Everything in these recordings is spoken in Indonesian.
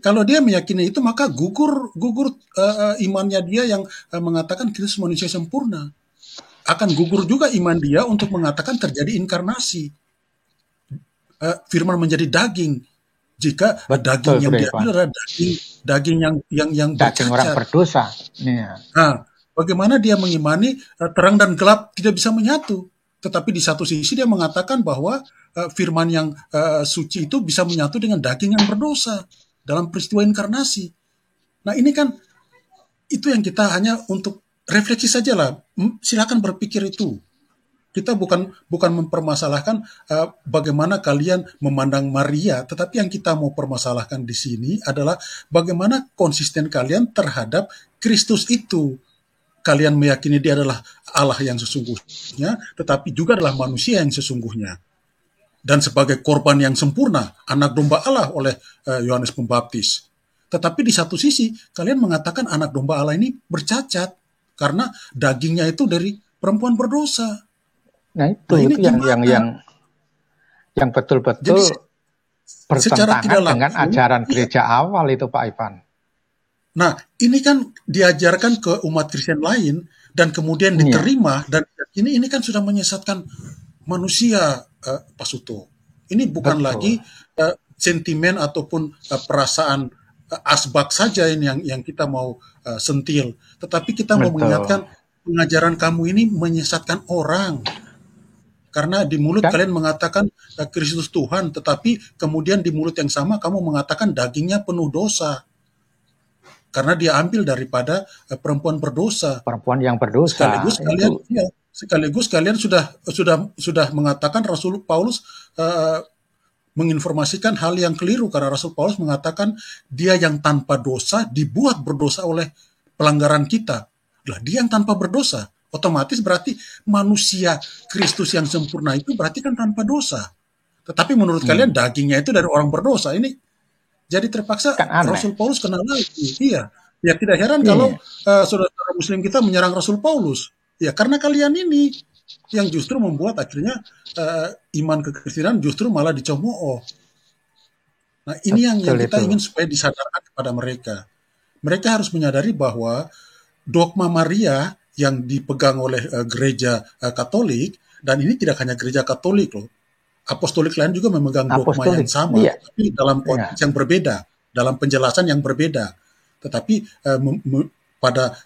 Kalau dia meyakini itu, maka gugur gugur imannya dia yang mengatakan Kristus manusia sempurna. Akan gugur juga iman dia untuk mengatakan terjadi inkarnasi. Firman menjadi daging. Jika daging Betul, yang Bro diambil Ivan. adalah daging yang Daging orang bercacat. berdosa. Iya. Nah, bagaimana dia mengimani terang dan gelap tidak bisa menyatu? Tetapi di satu sisi dia mengatakan bahwa firman yang suci itu bisa menyatu dengan daging yang berdosa dalam peristiwa inkarnasi. Nah, ini kan itu yang kita hanya untuk refleksi saja lah. Silakan berpikir itu. Kita bukan mempermasalahkan bagaimana kalian memandang Maria, tetapi yang kita mau permasalahkan di sini adalah bagaimana konsisten kalian terhadap Kristus itu. Kalian meyakini dia adalah Allah yang sesungguhnya, tetapi juga adalah manusia yang sesungguhnya. Dan sebagai korban yang sempurna, anak domba Allah oleh Yohanes Pembaptis. Tetapi di satu sisi, kalian mengatakan anak domba Allah ini bercacat, karena dagingnya itu dari perempuan berdosa. Nah, itu ini yang Jadi betul-betul secara bertentangan tidak dengan langsung, ajaran gereja awal itu, Pak Ivan. Nah, ini kan diajarkan ke umat Kristen lain dan kemudian diterima, dan ini kan sudah menyesatkan manusia, Pak Suto. Ini bukan Betul. lagi sentimen ataupun perasaan asbak saja ini yang kita mau sentil, tetapi kita mau mengingatkan pengajaran kamu ini menyesatkan orang. Karena di mulut kalian mengatakan Kristus Tuhan, tetapi kemudian di mulut yang sama kamu mengatakan dagingnya penuh dosa. Karena dia ambil daripada perempuan berdosa. Perempuan yang berdosa. Sekaligus kalian sudah mengatakan Rasul Paulus menginformasikan hal yang keliru, karena Rasul Paulus mengatakan dia yang tanpa dosa dibuat berdosa oleh pelanggaran kita. Lah, dia yang tanpa berdosa, otomatis berarti manusia Kristus yang sempurna itu berarti kan tanpa dosa. Tetapi menurut kalian dagingnya itu dari orang berdosa. Ini jadi terpaksa kan Rasul Paulus kena lagi. Iya. Ya tidak heran kalau saudara-saudara Muslim kita menyerang Rasul Paulus. Ya karena kalian ini yang justru membuat akhirnya iman kekristenan justru malah dicemooh. Nah ini yang kita ingin supaya disadarkan kepada mereka. Mereka harus menyadari bahwa dogma Maria yang dipegang oleh gereja Katolik, dan ini tidak hanya gereja Katolik loh, apostolik lain juga memegang dogma yang sama, tapi dalam konteks yang berbeda, dalam penjelasan yang berbeda, tetapi pada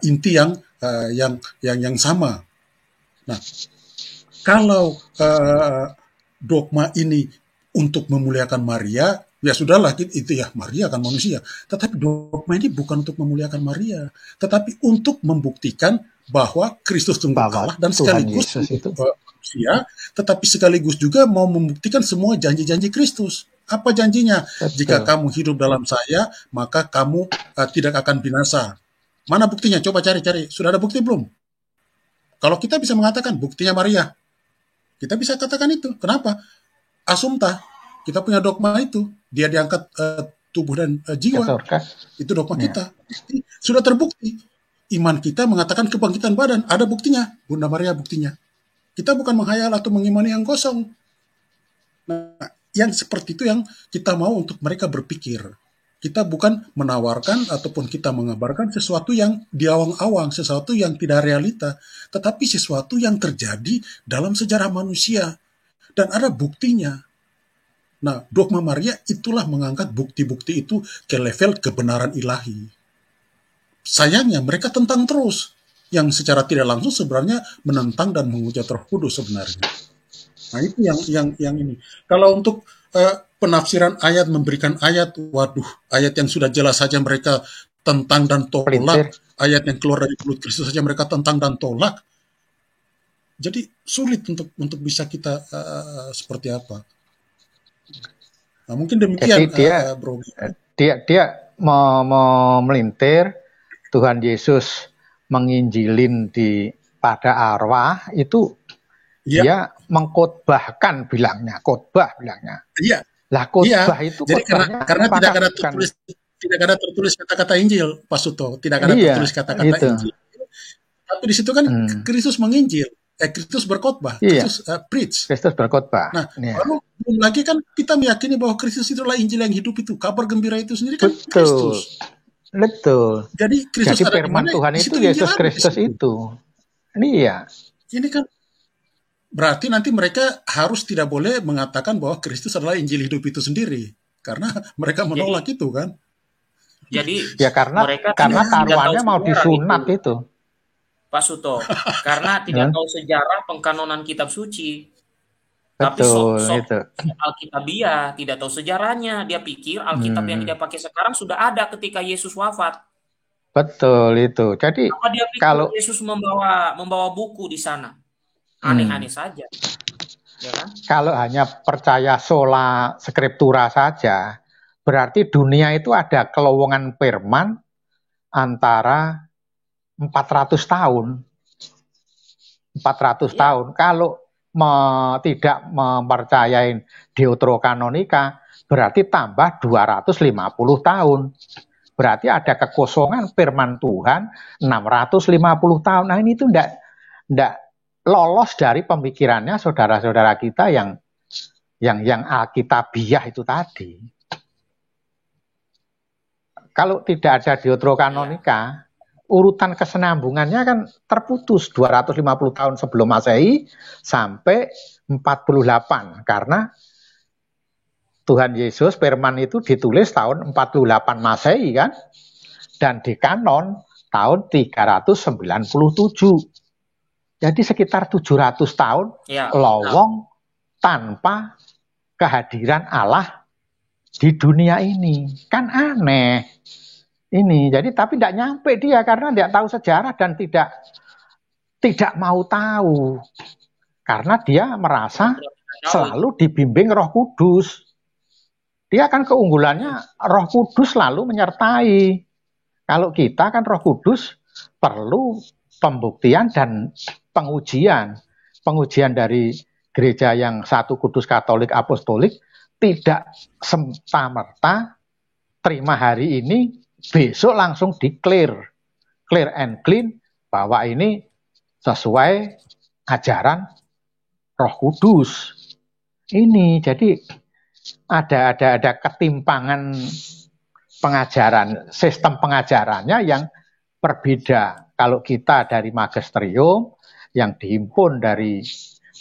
inti yang sama. Nah, kalau dogma ini untuk memuliakan Maria, ya sudahlah, itu ya Maria kan manusia. Tetapi dogma ini bukan untuk memuliakan Maria, tetapi untuk membuktikan bahwa Kristus tunggal Allah dan sekaligus manusia, tetapi sekaligus juga mau membuktikan semua janji-janji Kristus. Apa janjinya? Jika kamu hidup dalam saya, maka kamu tidak akan binasa. Mana buktinya? Coba cari-cari. Sudah ada bukti belum? Kalau kita bisa mengatakan buktinya Maria, kita bisa katakan itu. Kenapa? Asumta. Kita punya dogma itu. Dia diangkat tubuh dan jiwa. Itu dogma kita. Sudah terbukti. Iman kita mengatakan kebangkitan badan. Ada buktinya. Bunda Maria buktinya. Kita bukan menghayal atau mengimani yang kosong. Nah, yang seperti itu yang kita mau untuk mereka berpikir. Kita bukan menawarkan ataupun kita mengabarkan sesuatu yang diawang-awang, sesuatu yang tidak realita, tetapi sesuatu yang terjadi dalam sejarah manusia. Dan ada buktinya. Nah, dogma Maria itulah mengangkat bukti-bukti itu ke level kebenaran ilahi. Sayangnya mereka tentang terus, yang secara tidak langsung sebenarnya menentang dan menghujat Roh Kudus sebenarnya. Nah, itu yang ini. Kalau untuk penafsiran ayat, memberikan ayat, waduh, ayat yang sudah jelas saja mereka tentang dan tolak, ayat yang keluar dari mulut Kristus saja mereka tentang dan tolak. Jadi sulit untuk bisa kita seperti apa. Nah, mungkin demikian, Bro. Dia memelintir Tuhan Yesus menginjilin pada arwah itu. Dia mengkhotbahkan bilangnya, khotbah bilangnya. Iya. Lah khotbah itu jadi karena tidak ada tertulis kata-kata Injil, Pak Suto, tidak ada tertulis kata-kata Injil. Tapi di situ kan Kristus menginjil. Kristus berkhotbah, Iya, Kristus preach. Kristus berkhotbah. Nah, Iya. lalu belum lagi kan kita meyakini bahwa Kristus itulah Injil yang hidup itu. Kabar gembira itu sendiri kan Betul. Kristus. Betul. Jadi Kristus Jadi ada di firman mana? Tuhan Di itu situ Injil Yesus ada di Kristus situ. itu. Iya. Ini kan berarti nanti mereka harus tidak boleh mengatakan bahwa Kristus adalah Injil hidup itu sendiri. Karena mereka menolak itu kan. Jadi Ya karena mereka taruhannya mau disunat itu. Pak Suto, karena tidak tahu sejarah pengkanonan kitab suci. Tapi Betul, sok itu. Alkitabiah, tidak tahu sejarahnya. Dia pikir Alkitab yang dia pakai sekarang sudah ada ketika Yesus wafat. Betul itu. Jadi Apa dia pikir kalau Yesus membawa buku di sana? Aneh-aneh saja. Ya kan? Kalau hanya percaya sola scriptura saja, berarti dunia itu ada kelowongan firman antara 400 tahun. 400 tahun. Kalau tidak mempercayai deuterokanonika, berarti tambah 250 tahun. Berarti ada kekosongan firman Tuhan 650 tahun. Nah ini itu tidak lolos dari pemikirannya saudara-saudara kita yang Alkitabiah itu tadi. Kalau tidak ada deuterokanonika, urutan kesenambungannya kan terputus 250 tahun sebelum Masehi sampai 48 karena Tuhan Yesus firman itu ditulis tahun 48 Masehi kan dan di kanon tahun 397. Jadi sekitar 700 tahun lowong tanpa kehadiran Allah di dunia ini. Kan aneh. Ini jadi tapi tidak nyampe dia karena tidak tahu sejarah dan tidak mau tahu karena dia merasa selalu dibimbing Roh Kudus. Dia kan keunggulannya Roh Kudus selalu menyertai. Kalau kita kan Roh Kudus perlu pembuktian dan pengujian. Pengujian dari gereja yang satu kudus Katolik Apostolik tidak serta-merta terima hari ini besok langsung clear and clean bahwa ini sesuai ajaran Roh Kudus. Ini jadi ada ketimpangan pengajaran, sistem pengajarannya yang berbeda. Kalau kita dari magisterium yang dihimpun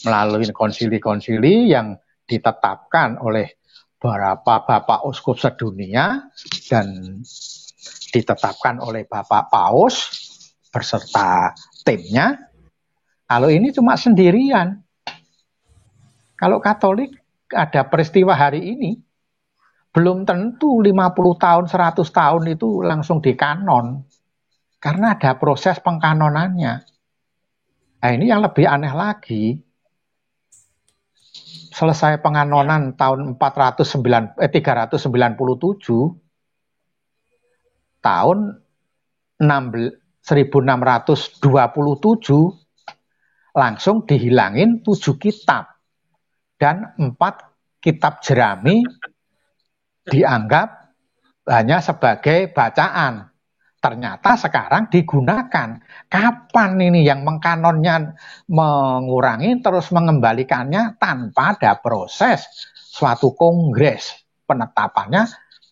melalui konsili-konsili yang ditetapkan oleh beberapa bapak uskup sedunia dan ditetapkan oleh Bapak Paus beserta timnya. Kalau ini cuma sendirian. Kalau Katolik ada peristiwa hari ini, belum tentu 50 tahun, 100 tahun itu langsung dikanon. Karena ada proses pengkanonannya. Nah ini yang lebih aneh lagi. Selesai penganonan tahun 397, tahun 1627 langsung dihilangin 7 kitab dan 4 kitab jerami dianggap hanya sebagai bacaan. Ternyata sekarang digunakan. Kapan ini yang mengkanonnya mengurangi terus mengembalikannya tanpa ada proses suatu kongres penetapannya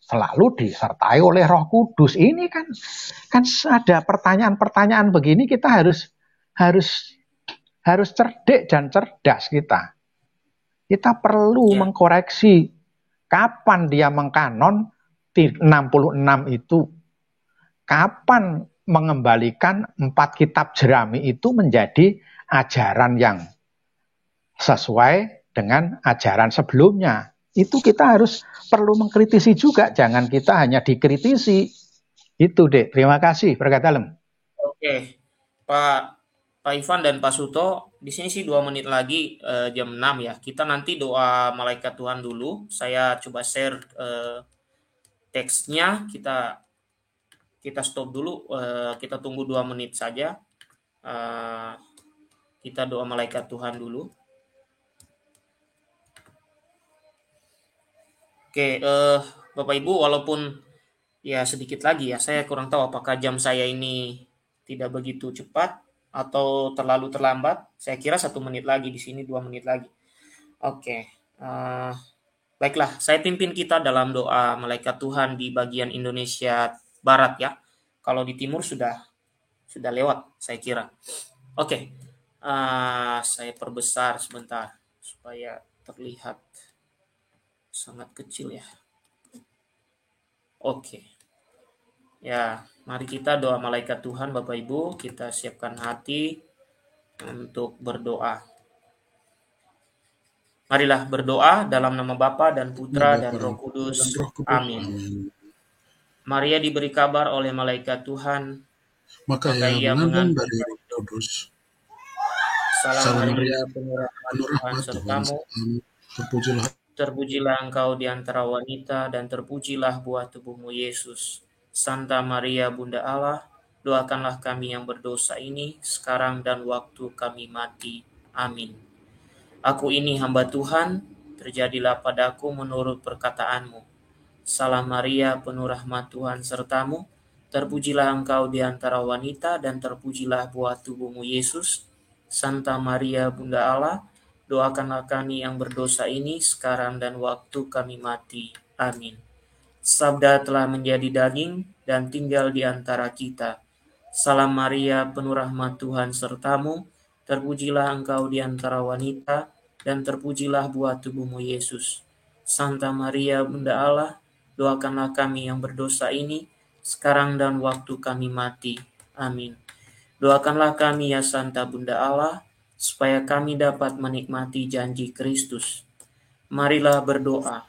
selalu disertai oleh Roh Kudus. Ini kan ada pertanyaan-pertanyaan begini kita harus cerdik dan cerdas kita. Kita perlu mengkoreksi kapan dia mengkanon 66 itu. Kapan mengembalikan 4 kitab jerami itu menjadi ajaran yang sesuai dengan ajaran sebelumnya. Itu kita perlu mengkritisi juga, jangan kita hanya dikritisi. Itu deh, terima kasih, berkat dalam. Oke, Pak Ivan dan Pak Suto, di sini sih 2 menit lagi jam 6 ya. Kita nanti doa malaikat Tuhan dulu. Saya coba share teksnya. Kita stop dulu. Kita tunggu 2 menit saja. Kita doa malaikat Tuhan dulu. Oke, Bapak Ibu, walaupun ya sedikit lagi ya, saya kurang tahu apakah jam saya ini tidak begitu cepat atau terlalu terlambat? Saya kira 1 menit lagi, di sini 2 menit lagi. Oke, baiklah, saya pimpin kita dalam doa malaikat Tuhan di bagian Indonesia Barat ya. Kalau di timur sudah lewat, saya kira. Oke, saya perbesar sebentar supaya terlihat sangat kecil ya. Oke. Ya, mari kita doa malaikat Tuhan, Bapak Ibu, kita siapkan hati untuk berdoa. Marilah berdoa dalam nama Bapa dan Putra dan Roh Kudus. Amin. Maria diberi kabar oleh malaikat Tuhan, Maka ia mengandung dari Roh Kudus. Salam Maria, penuh rahmat Tuhan sertamu, terpujilah engkau di antara wanita dan terpujilah buah tubuhmu Yesus. Santa Maria Bunda Allah, doakanlah kami yang berdosa ini sekarang dan waktu kami mati. Amin. Aku ini hamba Tuhan, terjadilah padaku menurut perkataanmu. Salam Maria, penuh rahmat Tuhan sertamu, terpujilah engkau di antara wanita dan terpujilah buah tubuhmu Yesus. Santa Maria Bunda Allah, doakanlah kami yang berdosa ini sekarang dan waktu kami mati. Amin. Sabda telah menjadi daging dan tinggal di antara kita. Salam Maria, penuh rahmat Tuhan sertamu, terpujilah engkau di antara wanita dan terpujilah buah tubuhmu Yesus. Santa Maria Bunda Allah, doakanlah kami yang berdosa ini sekarang dan waktu kami mati. Amin. Doakanlah kami ya Santa Bunda Allah, supaya kami dapat menikmati janji Kristus. Marilah berdoa.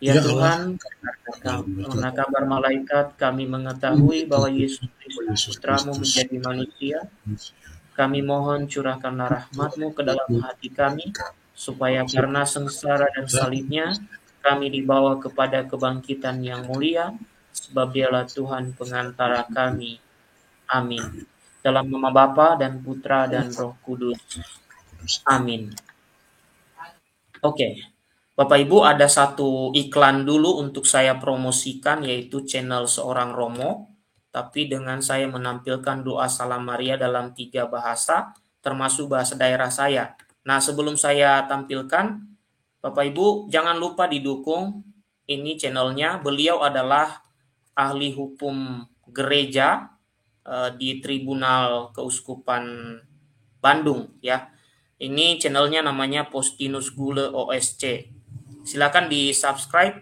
Ya Tuhan, karena kabar malaikat kami mengetahui bahwa Yesus Kristus Putramu menjadi manusia, kami mohon curahkanlah rahmat-Mu ke dalam hati kami, supaya karena sengsara dan salibnya, kami dibawa kepada kebangkitan yang mulia, sebab Dialah Tuhan pengantara kami. Amin. Dalam nama Bapa dan Putra dan Roh Kudus. Amin. Oke. Bapak Ibu, ada satu iklan dulu untuk saya promosikan, yaitu channel Seorang Romo, tapi dengan saya menampilkan doa Salam Maria dalam 3 bahasa, termasuk bahasa daerah saya. Nah, sebelum saya tampilkan, Bapak Ibu jangan lupa didukung ini channelnya. Beliau adalah ahli hukum gereja di Tribunal Keuskupan Bandung ya. Ini channelnya namanya Postinus Gule OSC. Silakan di subscribe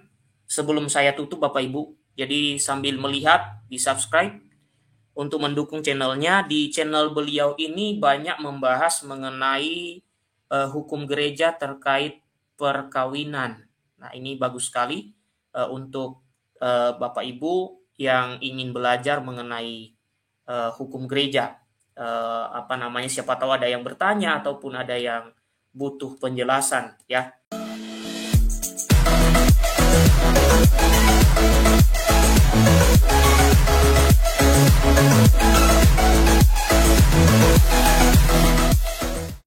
sebelum saya tutup Bapak Ibu. Jadi sambil melihat di subscribe untuk mendukung channelnya. Di channel beliau ini banyak membahas mengenai hukum gereja terkait perkawinan. Nah ini bagus sekali untuk Bapak Ibu yang ingin belajar mengenai hukum gereja. Siapa tahu ada yang bertanya ataupun ada yang butuh penjelasan ya.